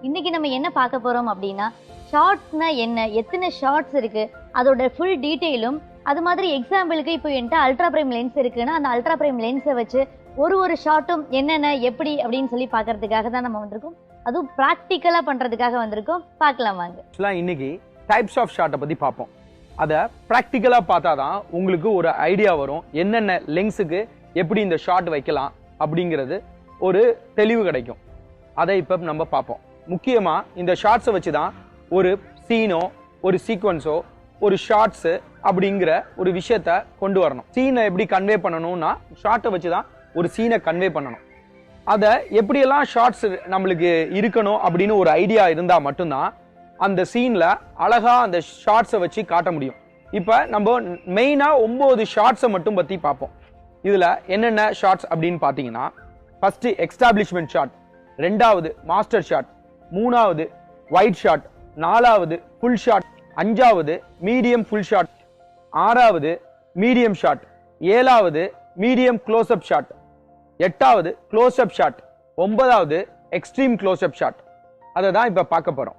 இன்னைக்கு நம்ம என்ன பார்க்க போறோம் அப்படின்னா, ஷார்ட்ஸ்னா என்ன, எத்தனை ஷார்ட்ஸ் இருக்கு, அதோட ஃபுல் டீட்டெயிலும், அது மாதிரி எக்ஸாம்பிளுக்கு இப்போ என்கிட்ட அல்ட்ரா பிரைம் லென்ஸ் இருக்குன்னா அந்த அல்ட்ரா பிரைம் லென்ஸை வச்சு ஒரு ஷார்ட்டும் என்னென்ன எப்படி அப்படின்னு சொல்லி பார்க்கறதுக்காக தான் நம்ம வந்திருக்கோம். அதுவும் ப்ராக்டிக்கலாக பண்ணுறதுக்காக வந்திருக்கோம். பார்க்கலாம் வாங்க. இன்னைக்கு டைப்ஸ் ஆஃப் ஷார்ட்டை பற்றி பார்ப்போம். அதை ப்ராக்டிக்கலாக பார்த்தா தான் உங்களுக்கு ஒரு ஐடியா வரும், என்னென்ன லென்ஸுக்கு எப்படி இந்த ஷார்ட் வைக்கலாம் அப்படிங்கிறது ஒரு தெளிவு கிடைக்கும். அதை இப்போ நம்ம பார்ப்போம். முக்கியமாக இந்த ஷார்ட்ஸை வச்சு தான் ஒரு சீனோ ஒரு சீக்வன்ஸோ ஒரு ஷார்ட்ஸு அப்படிங்கிற ஒரு விஷயத்த கொண்டு வரணும். சீனை எப்படி கன்வே பண்ணணும்னா ஷார்ட்டை வச்சு தான் ஒரு சீனை கன்வே பண்ணணும். அதை எப்படியெல்லாம் ஷார்ட்ஸ் நம்மளுக்கு இருக்கணும் அப்படின்னு ஒரு ஐடியா இருந்தால் மட்டும்தான் அந்த சீனில் அழகாக அந்த ஷார்ட்ஸை வச்சு காட்ட முடியும். இப்போ நம்ம மெயினாக 9 ஷார்ட்ஸை மட்டும் பற்றி பார்ப்போம். இதில் என்னென்ன ஷார்ட்ஸ் அப்படின்னு பார்த்தீங்கன்னா, ஃபஸ்ட்டு எக்ஸ்டாப்ளிஷ்மெண்ட் ஷாட், ரெண்டாவது மாஸ்டர் ஷாட், மூணாவது ஒயிட் ஷாட், நாலாவது ஃபுல் ஷாட், அஞ்சாவது மீடியம் ஃபுல் ஷாட், ஆறாவது மீடியம் ஷாட், ஏழாவது மீடியம் க்ளோஸ்அப் ஷாட், எட்டாவது க்ளோஸ்அப் ஷாட், ஒன்பதாவது எக்ஸ்ட்ரீம் க்ளோஸ்அப் ஷாட். அதை தான் இப்போ பார்க்க போகிறோம்.